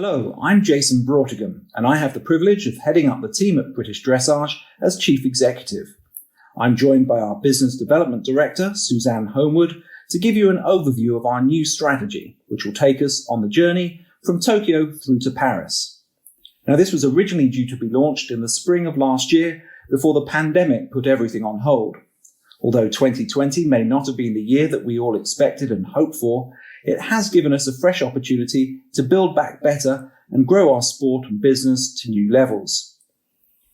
Hello, I'm Jason Broughtigam, and I have the privilege of heading up the team at British Dressage as Chief Executive. I'm joined by our Business Development Director, Suzanne Homewood, to give you an overview of our new strategy, which will take us on the journey from Tokyo through to Paris. Now, this was originally due to be launched in the spring of last year before the pandemic put everything on hold. Although 2020 may not have been the year that we all expected and hoped for, it has given us a fresh opportunity to build back better and grow our sport and business to new levels.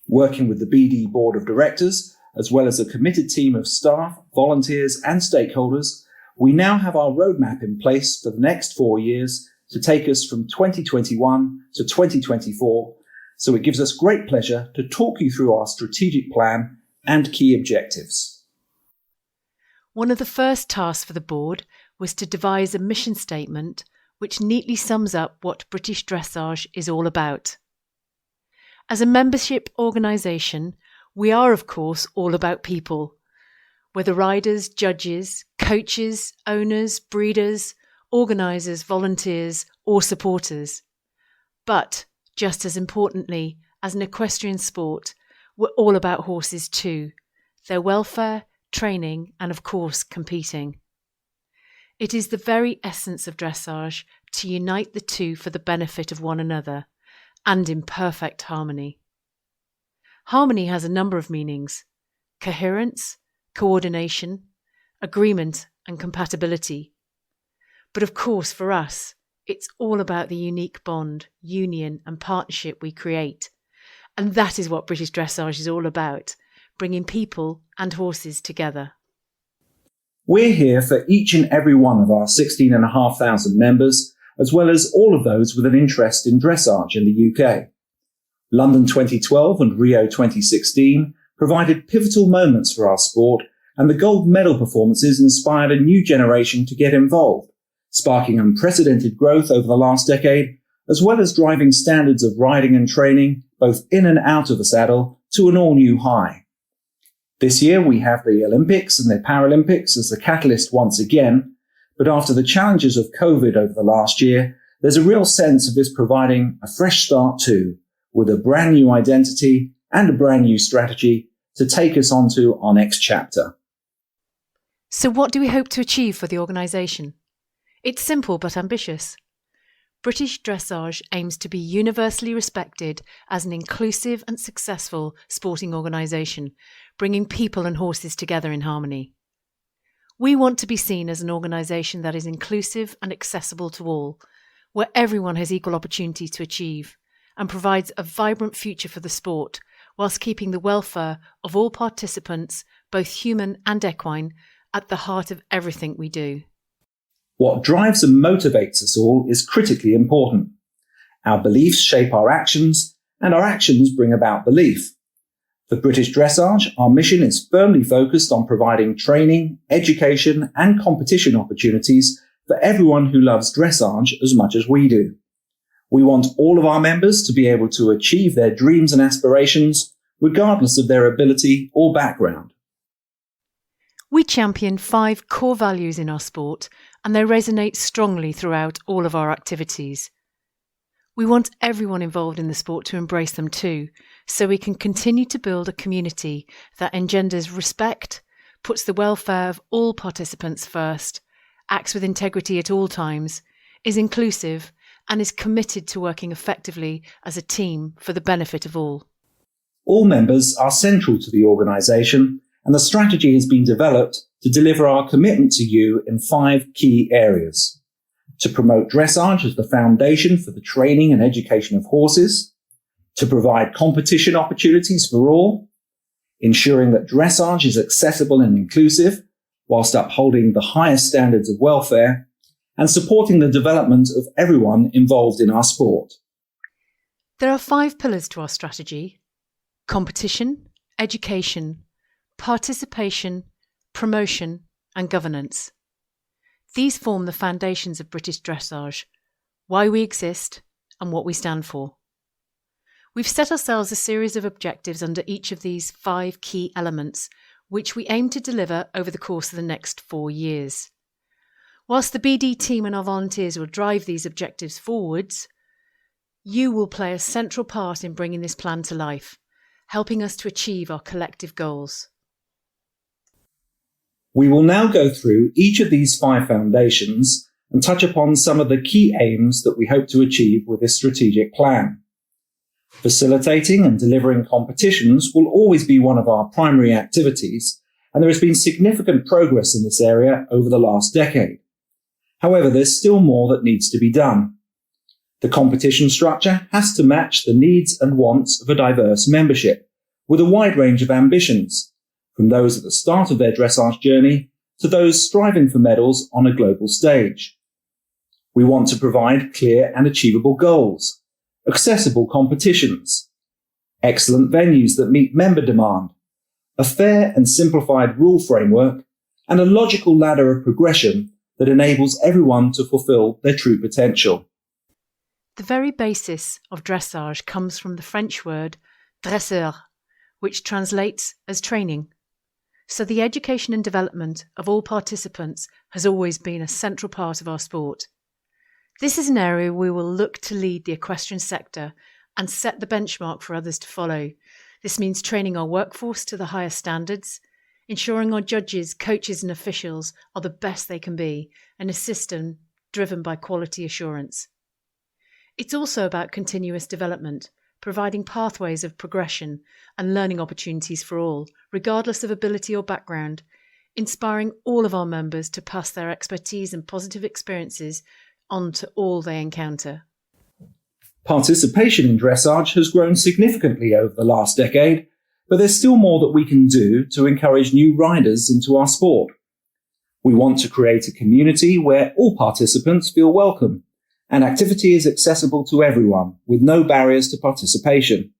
Working with the BD Board of Directors, as well as a committed team of staff, volunteers and stakeholders, we now have our roadmap in place for the next 4 years to take us from 2021 to 2024, so it gives us great pleasure to talk you through our strategic plan and key objectives. One of the first tasks for the board was to devise a mission statement which neatly sums up what British Dressage is all about. As a membership organisation, we are of course all about people, whether riders, judges, coaches, owners, breeders, organisers, volunteers or supporters. But, just as importantly, as an equestrian sport, we're all about horses too, their welfare, training and of course competing. It is the very essence of dressage to unite the two for the benefit of one another and in perfect harmony. Harmony has a number of meanings: coherence, coordination, agreement and compatibility. But of course for us, it's all about the unique bond, union and partnership we create. And that is what British Dressage is all about, bringing people and horses together. We're here for each and every one of our 16,500 members, as well as all of those with an interest in dressage in the UK. London 2012 and Rio 2016 provided pivotal moments for our sport, and the gold medal performances inspired a new generation to get involved, sparking unprecedented growth over the last decade, as well as driving standards of riding and training, both in and out of the saddle, to an all-new high. This year we have the Olympics and the Paralympics as the catalyst once again, but after the challenges of COVID over the last year, there's a real sense of this providing a fresh start too, with a brand new identity and a brand new strategy to take us on to our next chapter. So what do we hope to achieve for the organisation? It's simple but ambitious. British Dressage aims to be universally respected as an inclusive and successful sporting organisation, bringing people and horses together in harmony. We want to be seen as an organisation that is inclusive and accessible to all, where everyone has equal opportunity to achieve, and provides a vibrant future for the sport, whilst keeping the welfare of all participants, both human and equine, at the heart of everything we do. What drives and motivates us all is critically important. Our beliefs shape our actions, and our actions bring about belief. For British Dressage, our mission is firmly focused on providing training, education, and competition opportunities for everyone who loves dressage as much as we do. We want all of our members to be able to achieve their dreams and aspirations, regardless of their ability or background. We champion 5 core values in our sport, and they resonate strongly throughout all of our activities. We want everyone involved in the sport to embrace them too, so we can continue to build a community that engenders respect, puts the welfare of all participants first, acts with integrity at all times, is inclusive, and is committed to working effectively as a team for the benefit of all. All members are central to the organisation, and the strategy has been developed to deliver our commitment to you in 5 key areas. To promote dressage as the foundation for the training and education of horses, to provide competition opportunities for all, ensuring that dressage is accessible and inclusive, whilst upholding the highest standards of welfare, and supporting the development of everyone involved in our sport. There are 5 pillars to our strategy: competition, education, participation, promotion and governance. These form the foundations of British Dressage, why we exist and what we stand for. We've set ourselves a series of objectives under each of these 5 key elements, which we aim to deliver over the course of the next 4 years. Whilst the BD team and our volunteers will drive these objectives forwards, You will play a central part in bringing this plan to life, helping us to achieve our collective goals. We will now go through each of these 5 foundations and touch upon some of the key aims that we hope to achieve with this strategic plan. Facilitating and delivering competitions will always be one of our primary activities, and there has been significant progress in this area over the last decade. However, there's still more that needs to be done. The competition structure has to match the needs and wants of a diverse membership, with a wide range of ambitions, from those at the start of their dressage journey to those striving for medals on a global stage. We want to provide clear and achievable goals, accessible competitions, excellent venues that meet member demand, a fair and simplified rule framework, and a logical ladder of progression that enables everyone to fulfill their true potential. The very basis of dressage comes from the French word dresseur, which translates as training. So the education and development of all participants has always been a central part of our sport. This is an area we will look to lead the equestrian sector and set the benchmark for others to follow. This means training our workforce to the highest standards, ensuring our judges, coaches and officials are the best they can be, and a system driven by quality assurance. It's also about continuous development, providing pathways of progression and learning opportunities for all, regardless of ability or background, inspiring all of our members to pass their expertise and positive experiences on to all they encounter. Participation in dressage has grown significantly over the last decade, but there's still more that we can do to encourage new riders into our sport. We want to create a community where all participants feel welcome, and activity is accessible to everyone with no barriers to participation.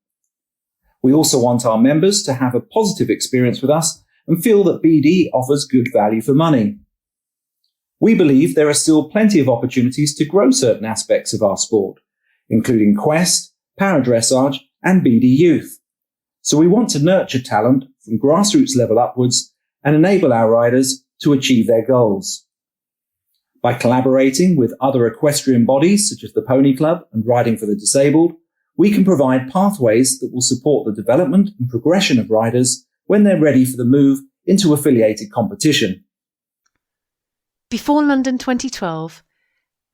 We also want our members to have a positive experience with us and feel that BD offers good value for money. We believe there are still plenty of opportunities to grow certain aspects of our sport, including Quest, Paradressage and BD Youth. So we want to nurture talent from grassroots level upwards and enable our riders to achieve their goals. By collaborating with other equestrian bodies such as the Pony Club and Riding for the Disabled, we can provide pathways that will support the development and progression of riders when they're ready for the move into affiliated competition. Before London 2012,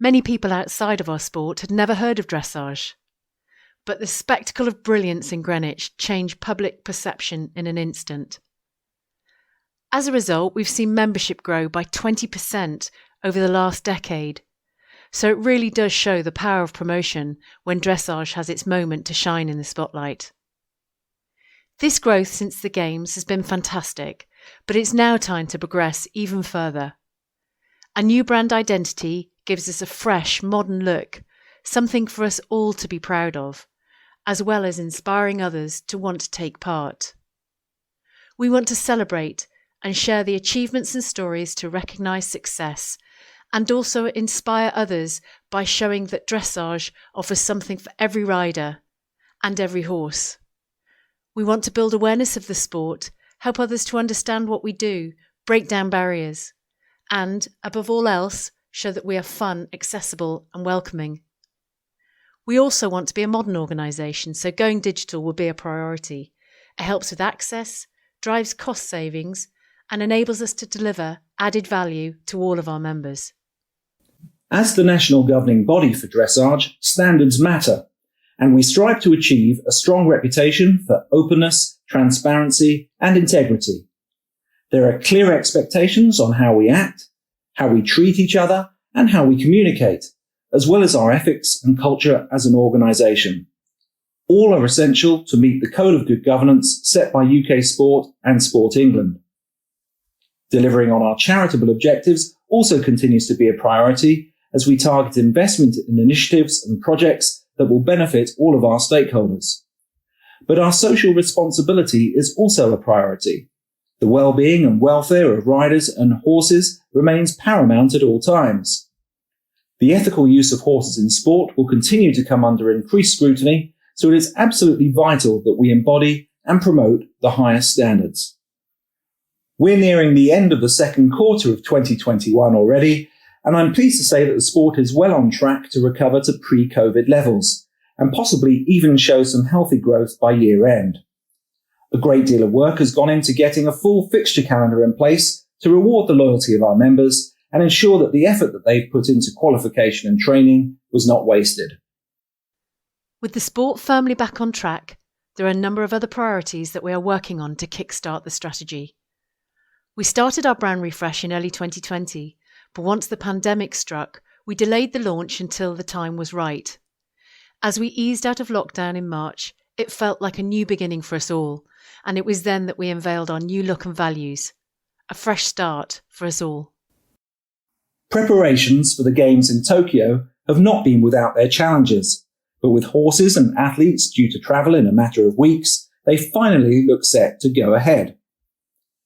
many people outside of our sport had never heard of dressage. But the spectacle of brilliance in Greenwich changed public perception in an instant. As a result, we've seen membership grow by 20% over the last decade. So it really does show the power of promotion when dressage has its moment to shine in the spotlight. This growth since the Games has been fantastic, but it's now time to progress even further. A new brand identity gives us a fresh, modern look, something for us all to be proud of, as well as inspiring others to want to take part. We want to celebrate and share the achievements and stories to recognise success, and also inspire others by showing that dressage offers something for every rider and every horse. We want to build awareness of the sport, help others to understand what we do, break down barriers, and, above all else, show that we are fun, accessible and welcoming. We also want to be a modern organisation, so going digital will be a priority. It helps with access, drives cost savings, and enables us to deliver added value to all of our members. As the national governing body for dressage, standards matter, and we strive to achieve a strong reputation for openness, transparency, and integrity. There are clear expectations on how we act, how we treat each other, and how we communicate, as well as our ethics and culture as an organisation. All are essential to meet the code of good governance set by UK Sport and Sport England. Delivering on our charitable objectives also continues to be a priority as we target investment in initiatives and projects that will benefit all of our stakeholders. But our social responsibility is also a priority. The well-being and welfare of riders and horses remains paramount at all times. The ethical use of horses in sport will continue to come under increased scrutiny, so it is absolutely vital that we embody and promote the highest standards. We're nearing the end of the second quarter of 2021 already, and I'm pleased to say that the sport is well on track to recover to pre-COVID levels, and possibly even show some healthy growth by year end. A great deal of work has gone into getting a full fixture calendar in place to reward the loyalty of our members and ensure that the effort that they've put into qualification and training was not wasted. With the sport firmly back on track, there are a number of other priorities that we are working on to kickstart the strategy. We started our brand refresh in early 2020, but once the pandemic struck, we delayed the launch until the time was right. As we eased out of lockdown in March, it felt like a new beginning for us all, and it was then that we unveiled our new look and values. A fresh start for us all. Preparations for the Games in Tokyo have not been without their challenges, but with horses and athletes due to travel in a matter of weeks, they finally look set to go ahead.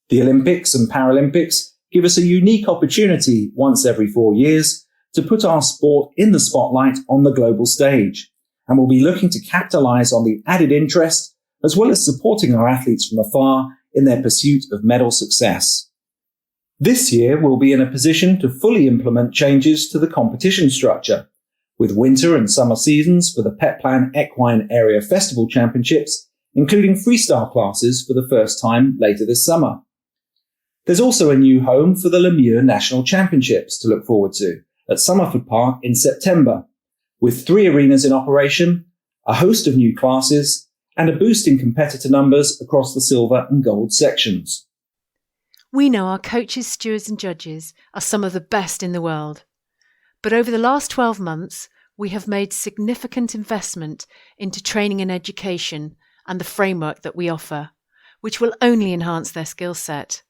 The Olympics and Paralympics give us a unique opportunity once every 4 years to put our sport in the spotlight on the global stage, and we'll be looking to capitalise on the added interest as well as supporting our athletes from afar in their pursuit of medal success. This year we'll be in a position to fully implement changes to the competition structure, with winter and summer seasons for the Petplan Equine Area Festival Championships, including freestyle classes for the first time later this summer. There's also a new home for the Lemieux National Championships to look forward to at Somerford Park in September, with 3 arenas in operation, a host of new classes, and a boost in competitor numbers across the silver and gold sections. We know our coaches, stewards and judges are some of the best in the world. But over the last 12 months, we have made significant investment into training and education and the framework that we offer, which will only enhance their skill set.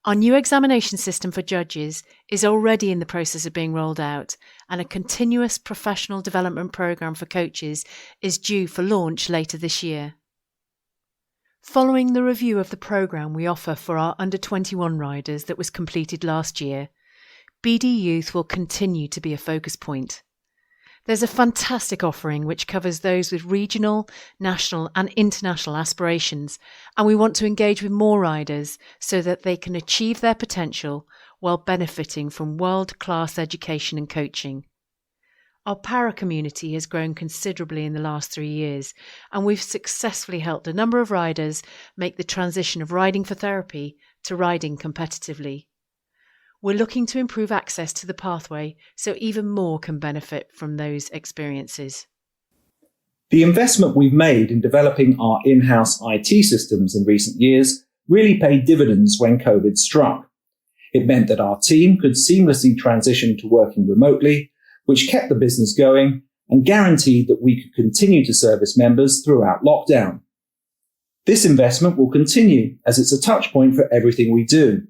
Our new examination system for judges is already in the process of being rolled out, and a continuous professional development programme for coaches is due for launch later this year. Following the review of the programme we offer for our under-21 riders that was completed last year, BD Youth will continue to be a focus point. There's a fantastic offering which covers those with regional, national and international aspirations, and we want to engage with more riders so that they can achieve their potential while benefiting from world-class education and coaching. Our para community has grown considerably in the last 3 years, and we've successfully helped a number of riders make the transition of riding for therapy to riding competitively. We're looking to improve access to the pathway so even more can benefit from those experiences. The investment we've made in developing our in-house IT systems in recent years really paid dividends when COVID struck. It meant that our team could seamlessly transition to working remotely, which kept the business going and guaranteed that we could continue to service members throughout lockdown. This investment will continue as it's a touch point for everything we do,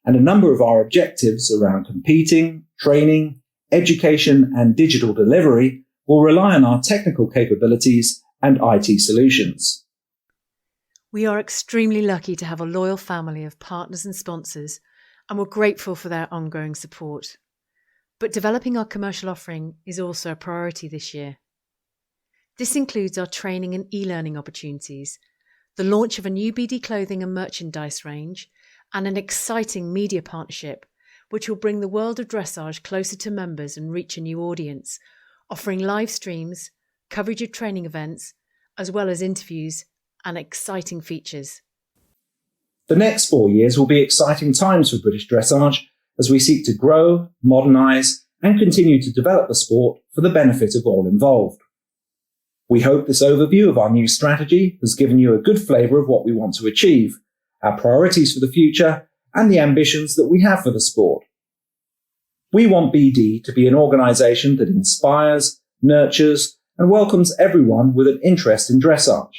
and a number of our objectives around competing, training, education and digital delivery will rely on our technical capabilities and IT solutions. We are extremely lucky to have a loyal family of partners and sponsors, and we're grateful for their ongoing support. But developing our commercial offering is also a priority this year. This includes our training and e-learning opportunities, the launch of a new BD clothing and merchandise range, and an exciting media partnership, which will bring the world of dressage closer to members and reach a new audience, offering live streams, coverage of training events, as well as interviews and exciting features. The next 4 years will be exciting times for British Dressage as we seek to grow, modernise and continue to develop the sport for the benefit of all involved. We hope this overview of our new strategy has given you a good flavour of what we want to achieve, our priorities for the future, and the ambitions that we have for the sport. We want BD to be an organisation that inspires, nurtures, and welcomes everyone with an interest in dressage.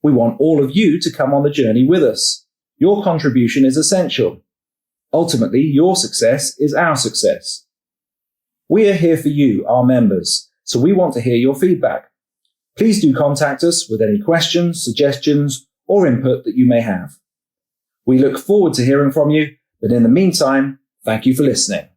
We want all of you to come on the journey with us. Your contribution is essential. Ultimately, your success is our success. We are here for you, our members, so we want to hear your feedback. Please do contact us with any questions, suggestions, or input that you may have. We look forward to hearing from you, but in the meantime, thank you for listening.